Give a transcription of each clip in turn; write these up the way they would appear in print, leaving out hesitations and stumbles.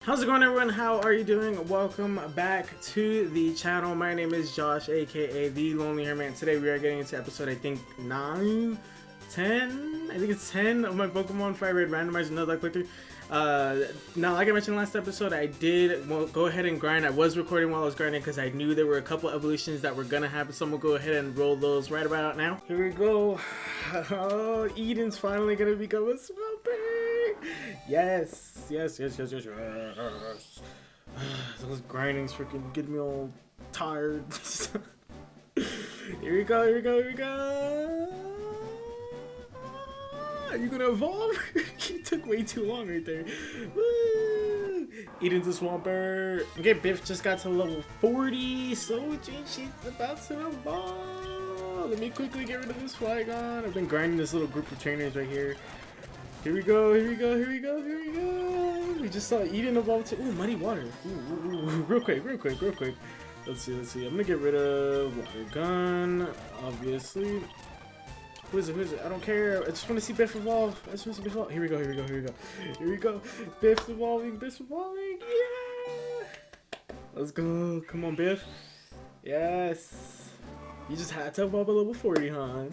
How's it going, everyone? How are you doing? Welcome back to the channel. My name is Josh, aka The Lonely Hermit. Today we are getting into episode, I think, 9, 10? I think it's 10 of my Pokemon FireRed Randomizer Nuzlocke playthrough. Now, like I mentioned last episode, I did go ahead and grind. I was recording while I was grinding because I knew there were a couple evolutions that were going to happen, so I'm going to go ahead and roll those right about now. Here we go. Oh, Eden's finally going to become a Swampy. Yes. Those grinding's freaking getting me all tired. Here we go. Are you gonna evolve? It took way too long right there. Woo! Eden's a Swampert. Okay, Biff just got to level 40, so she's about to evolve. Let me quickly get rid of this Flygon. I've been grinding this little group of trainers right here. Here we go. We just saw Eden evolve to muddy water. Ooh, real quick. Let's see. I'm gonna get rid of water gun, obviously. Who is it? I don't care. I just want to see Biff evolve. Here we go. Biff's evolving. Yeah. Let's go. Come on, Biff. Yes. You just had to evolve a level 40, huh?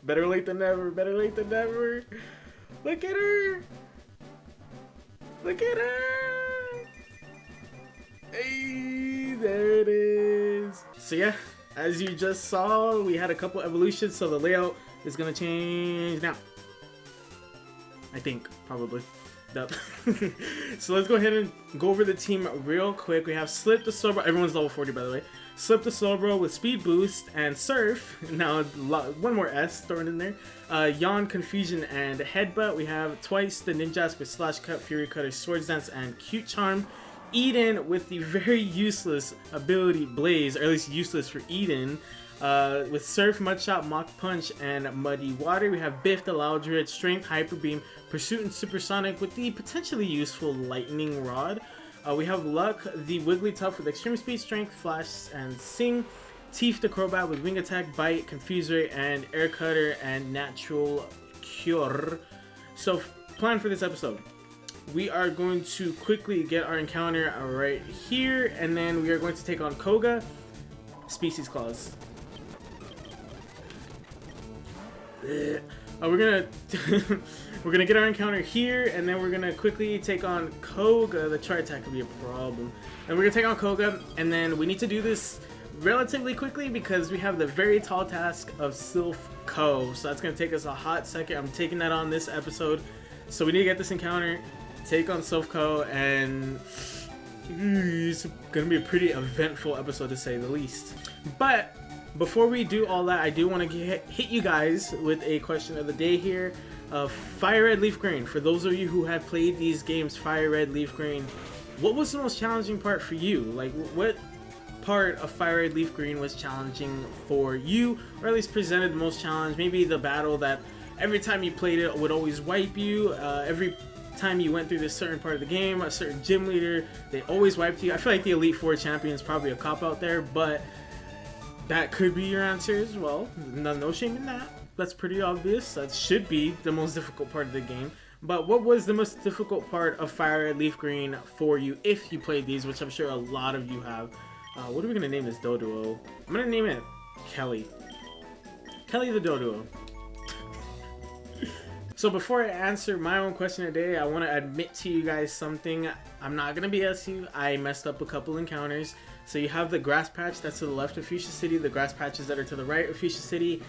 Better late than never. Look at her! Hey, there it is. So yeah, as you just saw, we had a couple evolutions, so the layout is gonna change now. I think, probably. Yep. So let's go ahead and go over the team real quick. We have Silph the Slowbro. Everyone's level 40, by the way. Silph the Slowbro with Speed Boost and Surf. Now, one more S thrown in there. Yawn, Confusion, and Headbutt. We have twice the Ninjas with Slash Cut, Fury Cutter, Swords Dance, and Cute Charm. Eden with the very useless ability Blaze, or at least useless for Eden. With Surf, Mud Shot, Mach Punch, and Muddy Water. We have Biff the Loudred, Strength, Hyper Beam, Pursuit, and Supersonic with the potentially useful Lightning Rod. We have Luck, the Wigglytuff with Extreme Speed, Strength, Flash, and Sing. Teeth the Crobat with Wing Attack, Bite, Confuse Ray, and Air Cutter, and Natural Cure. So, plan for this episode. We are going to quickly get our encounter right here, and then we are going to take on Koga, Species Clause. We're gonna get our encounter here, and then we're gonna quickly take on Koga. The chart attack could be a problem, and we're gonna take on Koga, and then we need to do this relatively quickly because we have the very tall task of Silph Co. So that's gonna take us a hot second. I'm taking that on this episode, so we need to get this encounter, take on Silph Co, and it's gonna be a pretty eventful episode to say the least. But before we do all that, I do want to hit you guys with a question of the day here. FireRed Leaf Green. For those of you who have played these games, FireRed Leaf Green, what was the most challenging part for you? Like, what part of FireRed Leaf Green was challenging for you, or at least presented the most challenge? Maybe the battle that every time you played it would always wipe you. Every time you went through this certain part of the game, a certain gym leader, they always wiped you. I feel like the Elite Four champion is probably a cop out there, but that could be your answer as well. No shame in that. That's pretty obvious. That should be the most difficult part of the game. But what was the most difficult part of FireRed Leaf Green for you if you played these, which I'm sure a lot of you have? What are we going to name this Doduo? I'm going to name it Kelly. Kelly the Doduo. So before I answer my own question today, I want to admit to you guys something. I'm not going to BS you. I messed up a couple encounters. So you have the grass patch that's to the left of Fuchsia City, the grass patches that are to the right of Fuchsia City.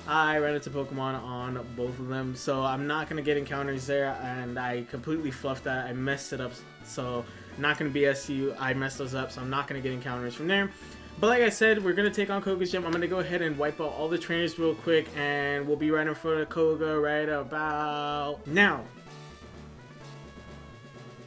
I ran into Pokemon on both of them, so I'm not going to get encounters there, and I completely fluffed that. I messed it up, so I'm not going to BS you. I messed those up, so I'm not going to get encounters from there. But like I said, we're going to take on Koga's gym. I'm going to go ahead and wipe out all the trainers real quick, and we'll be right in front of Koga right about now.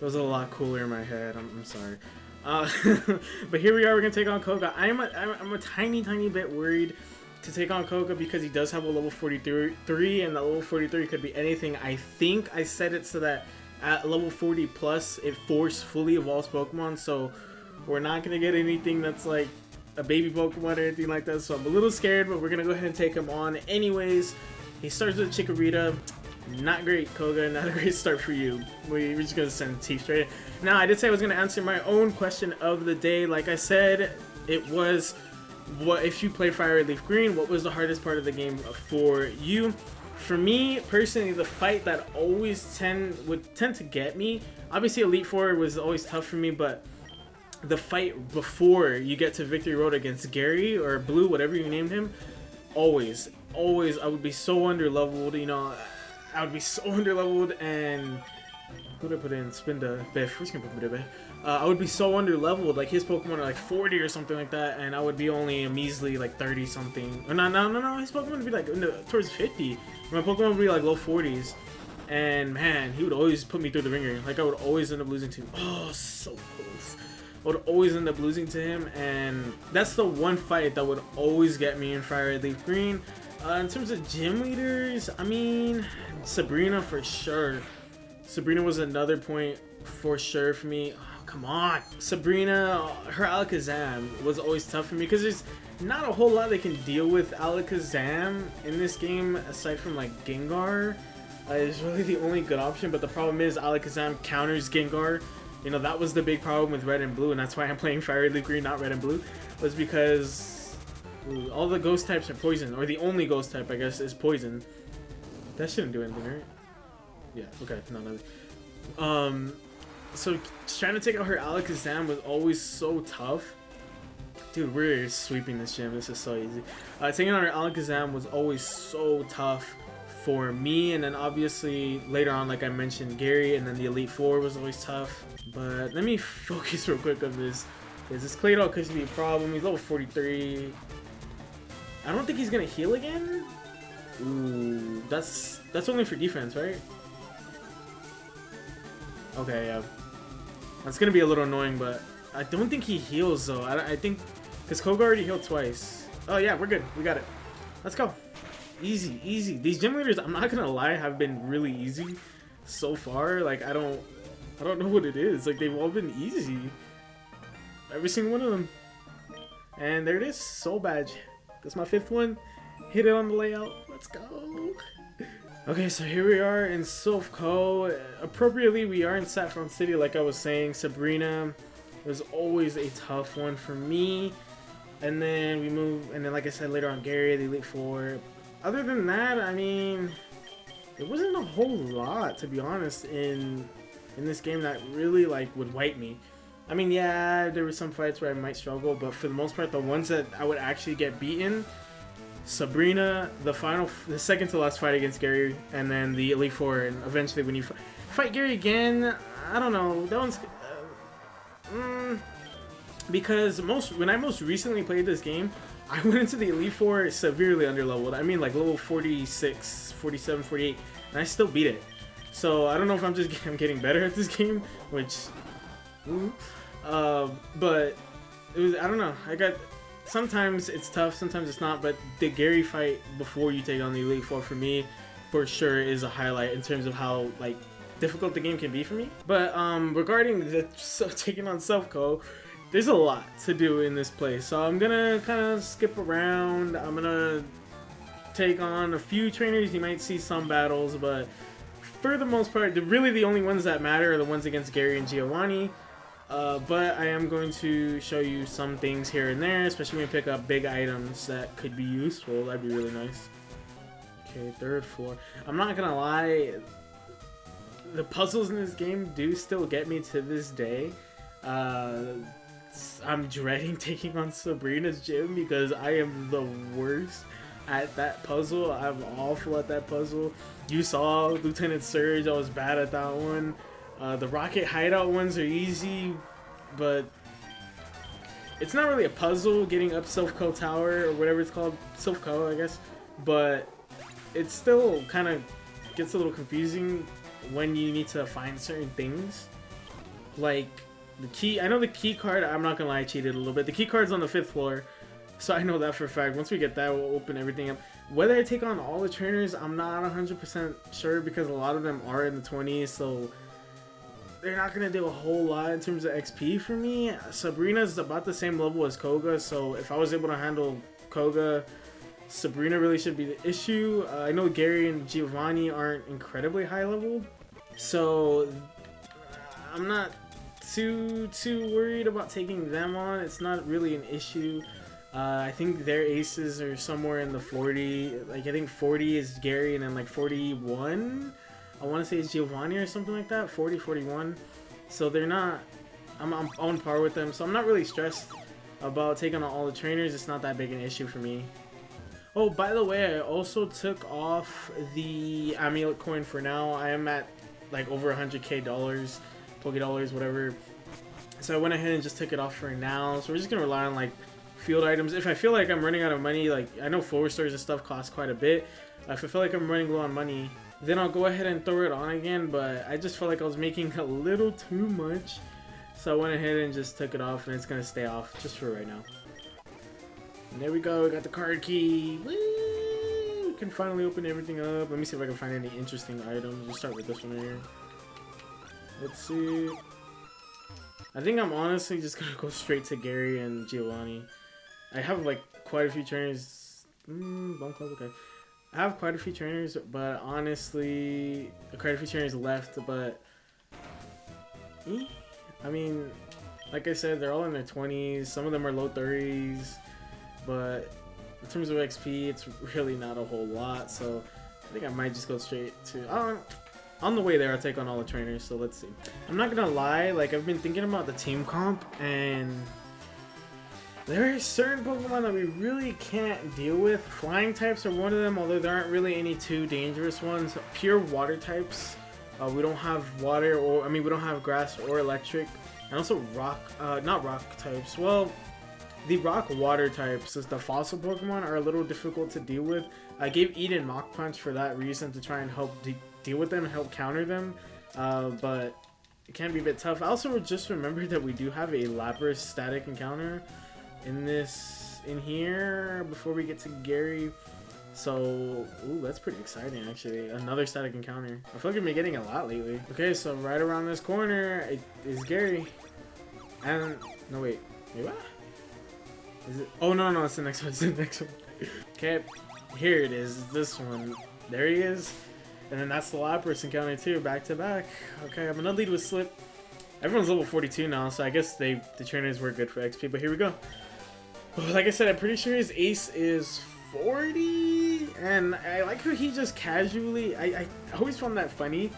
That was a lot cooler in my head. I'm sorry. But here we are. We're going to take on Koga. I'm a tiny bit worried to take on Koga because he does have a level 43, and that level 43 could be anything. I think I set it so that at level 40 plus, it forcefully evolves Pokemon, so we're not going to get anything that's like a baby Pokemon or anything like that, so I'm a little scared, but we're going to go ahead and take him on anyways. He starts with Chikorita. Not great, Koga. Not a great start for you. We're just gonna send Teeth straight in. Now, I did say I was gonna answer my own question of the day. Like I said, it was, what if you play FireRed Leaf Green? What was the hardest part of the game for you? For me personally, the fight that always would tend to get me. Obviously, Elite Four was always tough for me, but the fight before you get to Victory Road against Gary or Blue, whatever you named him, always, I would be so underleveled. You know. I would be so underleveled, and who did I put in? Spinda, Biff. Who's gonna put Biff? I would be so underleveled. Like his Pokemon are like 40 or something like that, and I would be only a measly like 30 something. Or no. His Pokemon would be like towards 50. My Pokemon would be like low 40s, and man, he would always put me through the ringer. Like I would always end up losing to him. Oh, so close. I would always end up losing to him, and that's the one fight that would always get me in FireRed Leaf Green. In terms of gym leaders, I mean, Sabrina for sure. Sabrina was another point for sure for me. Oh, come on. Sabrina, her Alakazam was always tough for me because there's not a whole lot they can deal with Alakazam in this game aside from like Gengar. It's really the only good option, but the problem is Alakazam counters Gengar. You know, that was the big problem with Red and Blue, and that's why I'm playing FireRed Leaf Green, not Red and Blue, was because all the ghost types are poison, or the only ghost type, I guess, is poison. That shouldn't do anything, right? Yeah, okay, no, nothing. So trying to take out her Alakazam was always so tough. Dude, we're sweeping this gym. This is so easy. Taking out her Alakazam was always so tough for me, and then obviously later on, like I mentioned, Gary, and then the Elite Four was always tough. But let me focus real quick on this. Because this Claydol could be a problem. He's level 43. I don't think he's gonna heal again. Ooh, that's only for defense, right? Okay, yeah. That's gonna be a little annoying, but I don't think he heals though. I think because Koga already healed twice. Oh yeah, we're good. We got it. Let's go. Easy, easy. These gym leaders, I'm not gonna lie, have been really easy so far. Like I don't know what it is. Like they've all been easy. Every single one of them. And there it is. Soul Badge. That's my 5th one. Hit it on the layout. Let's go. Okay, so here we are in Silph Co. Appropriately, we are in Saffron City, like I was saying. Sabrina was always a tough one for me. And then we move, and then like I said, later on, Gary, the Elite Four. Other than that, I mean, there wasn't a whole lot, to be honest, in this game that really like would wipe me. I mean, yeah, there were some fights where I might struggle, but for the most part, the ones that I would actually get beaten, Sabrina, the second to last fight against Gary, and then the Elite Four, and eventually when you fight Gary again, I don't know, that one's, because when I most recently played this game, I went into the Elite Four severely underleveled. I mean, like level 46, 47, 48, and I still beat it. So I don't know if I'm getting better at this game, which. But it was, I don't know, sometimes it's tough, sometimes it's not, but the Gary fight before you take on the Elite Four for me, for sure, is a highlight in terms of how, like, difficult the game can be for me. But, regarding taking on Silph Co, there's a lot to do in this place, so I'm gonna kind of skip around. I'm gonna take on a few trainers, you might see some battles, but for the most part, really the only ones that matter are the ones against Gary and Giovanni. But I am going to show you some things here and there, especially when you pick up big items that could be useful. That'd be really nice. Okay, 3rd floor. I'm not gonna lie, the puzzles in this game do still get me to this day. I'm dreading taking on Sabrina's gym because I am the worst at that puzzle. I'm awful at that puzzle. You saw Lieutenant Surge, I was bad at that one. The Rocket Hideout ones are easy, but it's not really a puzzle getting up Silph Co Tower or whatever it's called, Silph Co, I guess, but it still kind of gets a little confusing when you need to find certain things. Like the key, I know the key card, I'm not gonna lie, I cheated a little bit. The key card's on the 5th floor, so I know that for a fact. Once we get that, we'll open everything up. Whether I take on all the trainers, I'm not 100% sure because a lot of them are in the 20s, so they're not going to do a whole lot in terms of XP for me. Sabrina's about the same level as Koga, so if I was able to handle Koga, Sabrina really should be the issue. I know Gary and Giovanni aren't incredibly high level, so I'm not too worried about taking them on. It's not really an issue. I think their aces are somewhere in the 40. Like I think 40 is Gary, and then like 41, I want to say it's Giovanni or something like that. 40, 41. So they're not. I'm on par with them, so I'm not really stressed about taking on all the trainers. It's not that big an issue for me. Oh, by the way, I also took off the amulet coin for now. I am at like over 100k dollars, Poké dollars, whatever. So I went ahead and just took it off for now. So we're just gonna rely on like field items. If I feel like I'm running out of money, like I know 4-stars and stuff cost quite a bit. If I feel like I'm running low on money, then I'll go ahead and throw it on again. But I just felt like I was making a little too much. So I went ahead and just took it off, and it's gonna stay off just for right now. And there we go, we got the card key. Woo! We can finally open everything up. Let me see if I can find any interesting items. We'll start with this one right here. Let's see. I think I'm honestly just gonna go straight to Gary and Giovanni. I have like quite a few trainers. Bone Club, okay. I have quite a few trainers, but honestly, quite a few trainers left, but I mean, like I said, they're all in their 20s. Some of them are low 30s, but in terms of XP, it's really not a whole lot. So I think I might just go straight to. On the way there, I'll take on all the trainers. So let's see. I'm not gonna lie, like I've been thinking about the team comp, and there are certain Pokemon that we really can't deal with. Flying types are one of them, although there aren't really any too dangerous ones. Pure water types. We don't have water, or I mean, we don't have grass or electric, and also rock. Not rock types. Well, the rock water types, as the fossil Pokemon, are a little difficult to deal with. I gave Eden Mach Punch for that reason, to try and help deal with them and help counter them, but it can be a bit tough. I also just remembered that we do have a Lapras static encounter in here before we get to Gary. So, ooh, that's pretty exciting actually. Another static encounter. I feel like I've been getting a lot lately. Okay, so right around this corner is Gary. And, no wait, what? Is it? Oh no, it's the next one, it's the next one. Okay, here it is, this one. There he is. And then that's the Lapras encounter too, back to back. Okay, I'm gonna lead with Silph. Everyone's level 42 now, so I guess the trainers were good for XP, but here we go. Like I said, I'm pretty sure his ace is 40, and I like how he just casually, I always found that funny,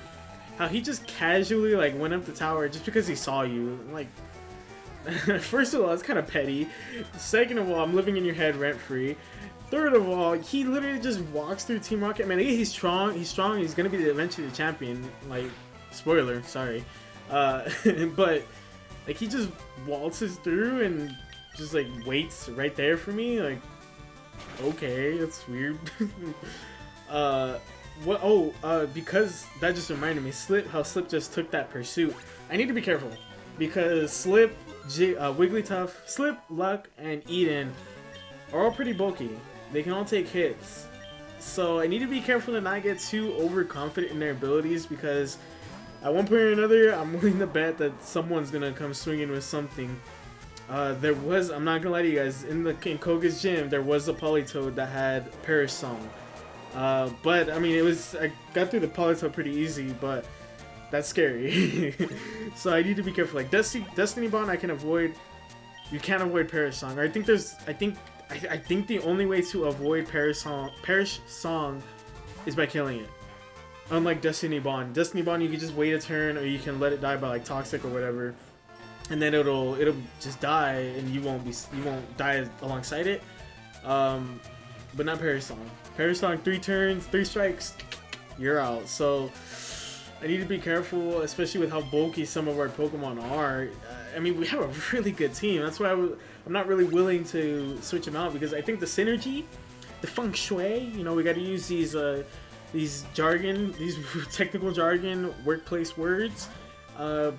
how he just casually like went up the tower just because he saw you. Like, first of all, it's kind of petty. Second of all, I'm living in your head rent free. Third of all, he literally just walks through Team Rocket. Man, he's strong. He's gonna be eventually the champion. Like, spoiler, sorry. But like he just waltzes through and just like waits right there for me. Like, okay, that's weird. What? Oh, because that just reminded me, how Silph just took that pursuit. I need to be careful because Silph, Wigglytuff, Silph, Luck, and Eden are all pretty bulky. They can all take hits. So I need to be careful to not get too overconfident in their abilities, because at one point or another, I'm willing to bet that someone's gonna come swinging with something. I'm not gonna lie to you guys, in Koga's gym, there was a Politoed that had Perish Song. But I mean, I got through the Politoed pretty easy, but that's scary. So I need to be careful. Like Destiny Bond, I can avoid. You can't avoid Perish Song. I think the only way to avoid Perish Song is by killing it. Unlike Destiny Bond. Destiny Bond, you can just wait a turn, or you can let it die by like Toxic or whatever, and then it'll just die, and you won't die alongside it. But not Perish Song. Perish Song, 3 turns, 3 strikes, you're out. So I need to be careful, especially with how bulky some of our Pokemon are. I mean, we have a really good team. That's why I'm not really willing to switch them out, because I think the synergy, the feng shui, we got to use these technical jargon, workplace words. The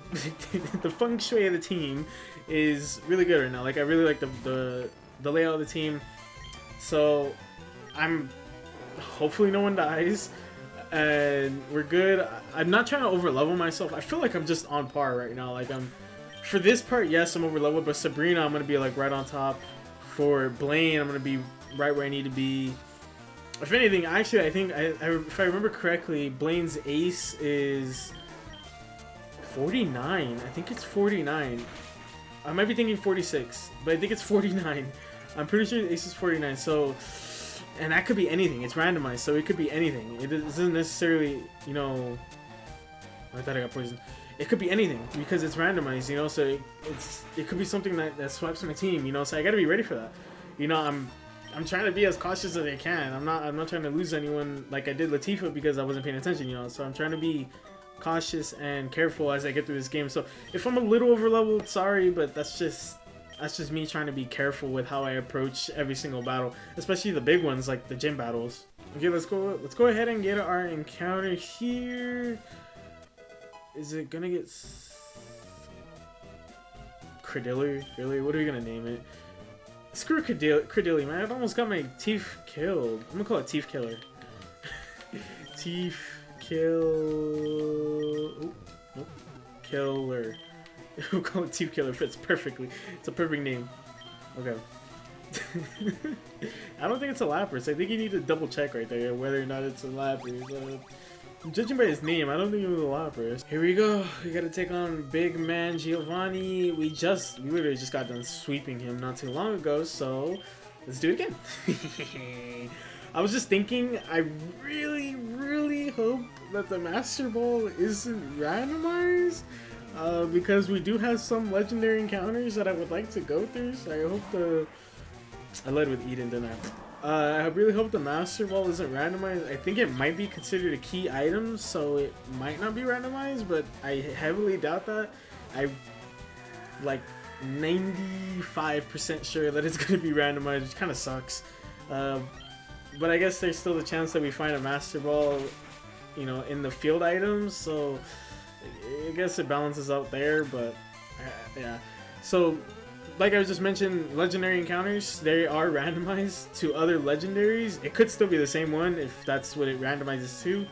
feng shui of the team is really good right now. Like, I really like the layout of the team. So hopefully no one dies, and we're good. I'm not trying to overlevel myself. I feel like I'm just on par right now. Like, for this part, yes, I'm overleveled, but Sabrina, I'm gonna be like right on top. For Blaine, I'm gonna be right where I need to be. If anything, actually, I think if I remember correctly, Blaine's ace is 49. I think it's 49. I might be thinking 46, but I think it's 49. I'm pretty sure the ace is 49. So, and that could be anything. It's randomized, so it could be anything. It isn't necessarily, you know. I thought I got poisoned. It could be anything because it's randomized, you know. So it could be something that swipes my team, you know. So I got to be ready for that. You know, I'm trying to be as cautious as I can. I'm not trying to lose anyone like I did Latifah because I wasn't paying attention, you know. So I'm trying to be cautious and careful as I get through this game. So if I'm a little over leveled, sorry, but that's just me trying to be careful with how I approach every single battle, especially the big ones like the gym battles. Okay, let's go ahead and get our encounter here. Is it gonna get Credilli? Really? What are we gonna name it? Screw Credilli, man. I almost got my teeth killed. I'm gonna call it Teeth Killer. Teeth Kill... Ooh, nope. Killer. We'll call it Teeth Killer. Fits perfectly. It's a perfect name. Okay. I don't think it's a Lapras. I think you need to double check right there whether or not it's a Lapras. Judging by his name, I don't think it was a Lapras. Here we go. We gotta take on big man Giovanni. We literally just got done sweeping him not too long ago, so let's do it again. I was just thinking, I really hope that the Master Ball isn't randomized, because we do have some legendary encounters that I would like to go through, so I hope I led with Eden, didn't I? I really hope the Master Ball isn't randomized. I think it might be considered a key item, so it might not be randomized, but I heavily doubt that. I'm like 95% sure that it's going to be randomized, which kind of sucks. But I guess there's still the chance that we find a Master Ball, you know, in the field items, so I guess it balances out there, but yeah. So, like I just mentioned, legendary encounters, they are randomized to other legendaries. It could still be the same one if that's what it randomizes to,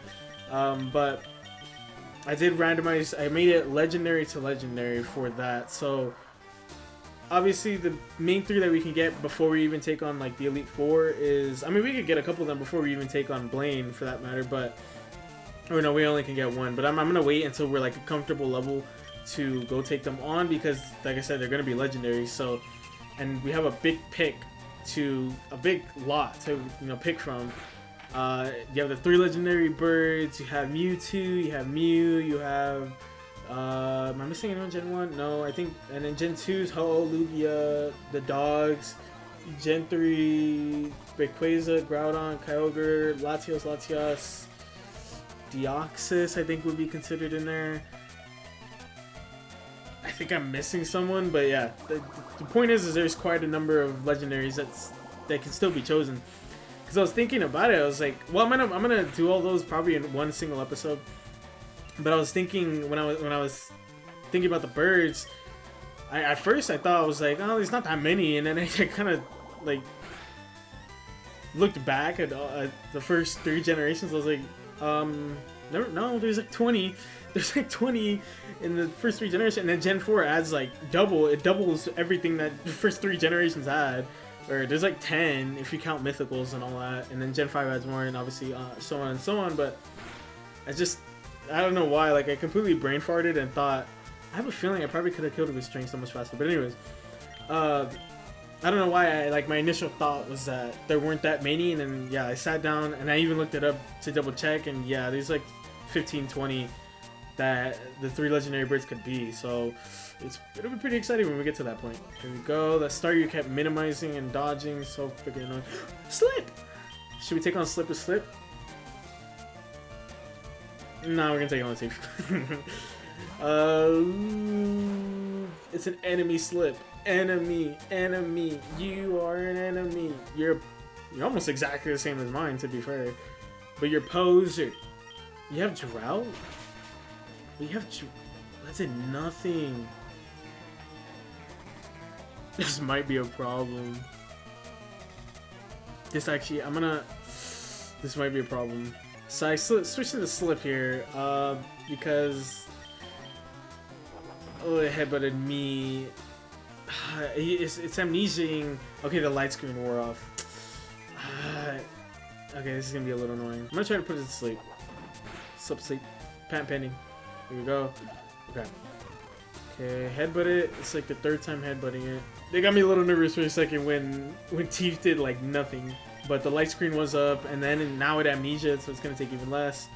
but I did randomize, I made it legendary to legendary for that. So obviously the main 3 that we can get before we even take on like the Elite 4 is, I mean, we could get a couple of them before we even take on Blaine for that matter, but, or no, we only can get 1, but I'm gonna wait until we're like a comfortable level to go take them on, because like I said, they're gonna be legendary. So, and we have a big lot to, you know, pick from. You have the 3 legendary birds, you have Mewtwo, you have Mew, you have am I missing anyone Gen 1? No, I think, and then Gen 2 is Ho-Oh, Lugia, the dogs. Gen 3, Rayquaza, Groudon, Kyogre, Latios, Deoxys I think would be considered in there. I think I'm missing someone, but yeah, the point is there's quite a number of legendaries that can still be chosen. Because I was thinking about it, I was like, well, I'm gonna do all those probably in one single episode. But I was thinking when I was thinking about the birds, at first I thought I was like, oh, there's not that many, and then I kind of like looked back at the first 3 generations. I was like, no, there's like 20. There's like 20 in the first 3 generations, and then Gen 4 adds like double. It doubles everything that the first 3 generations had. Or there's like 10 if you count mythicals and all that, and then Gen 5 adds more, and obviously so on and so on. But I don't know why, like I completely brain farted and thought, I have a feeling I probably could have killed it with string so much faster. But anyways, I don't know why, my initial thought was that there weren't that many, and then yeah, I sat down and I even looked it up to double check, and yeah, there's like 15, 20 that the 3 legendary birds could be. So it'll be pretty exciting when we get to that point. Here we go. That start you kept minimizing and dodging, so freaking annoying. Slip! Should we take on Slip with Slip? No, we're gonna take on the team. It's an enemy Slip. Enemy. You are an enemy. You're almost exactly the same as mine, to be fair. But you're poser. You have Drought? That's a nothing. This might be a problem. This might be a problem. So I switched to the Slip here, because it headbutted me. It's amnesiaing. Okay, the light screen wore off. Okay, this is gonna be a little annoying. I'm gonna try to put it to sleep. Sleep. Patent pending. Here we go. Okay. Okay, headbutt it. It's like the 3rd time headbutting it. They got me a little nervous for a second when Teeth did like nothing. But the light screen was up, and then now with amnesia, so it's gonna take even less.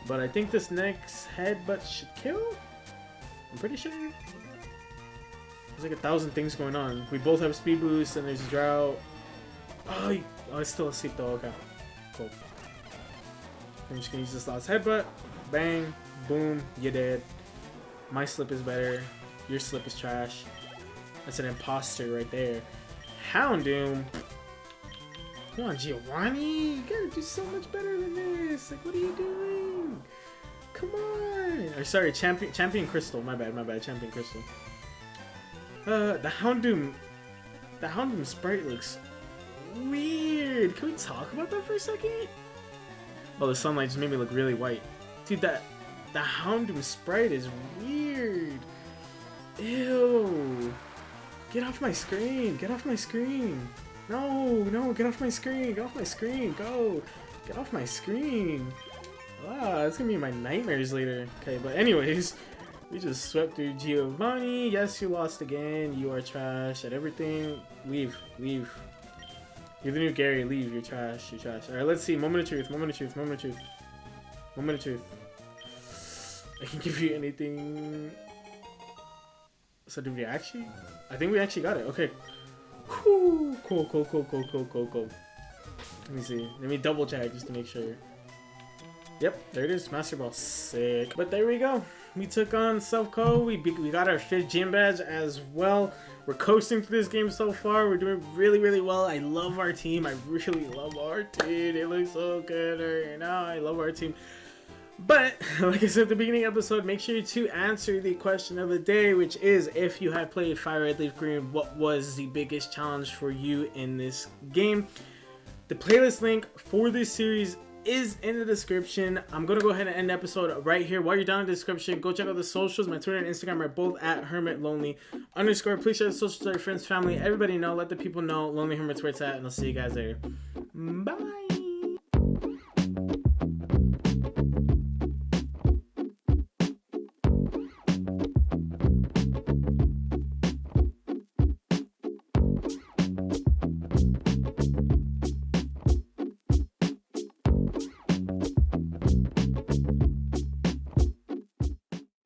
But I think this next headbutt should kill? I'm pretty sure. There's like 1,000 things going on. We both have speed boost, and there's drought. Oh, it's still asleep though. Okay, cool. I'm just gonna use this last headbutt. Bang, boom, you're dead. My slip is better. Your slip is trash. That's an imposter right there. Houndoom. Come on, Giovanni. You gotta do so much better than this. Like, what are you doing? Come on. Or sorry, Champion Crystal. My bad. Champion Crystal. The Houndoom sprite looks weird. Can we talk about that for a second? Oh, the sunlight just made me look really white. Dude, the Houndoom sprite is weird. Ew. Get off my screen. Get off my screen. No, get off my screen. Get off my screen. Go. Get off my screen. Ah, it's gonna be my nightmares later. Okay, but anyways, we just swept through Giovanni. Yes, you lost again. You are trash at everything. Leave. You're the new Gary. Leave. You're trash. Alright, let's see. Moment of truth. I can give you anything. So did we actually? I think we actually got it. Okay. Whew. Cool. Let me see. Let me double check just to make sure. Yep, there it is. Master Ball. Sick. But there we go. We took on Silph Co. We got our 5th gym badge as well. We're coasting through this game so far. We're doing really well. I love our team. I really love our team. It looks so good right now. I love our team. But, like I said at the beginning of the episode, make sure to answer the question of the day, which is, if you have played Fire Red Leaf Green, what was the biggest challenge for you in this game? The playlist link for this series is in the description. I'm going to go ahead and end the episode right here. While you're down in the description, go check out the socials. My Twitter and Instagram are both at HermitLonely_. Please share the socials to your friends, family, everybody know. Let the people know Lonely Hermit's where it's at, and I'll see you guys later. Bye!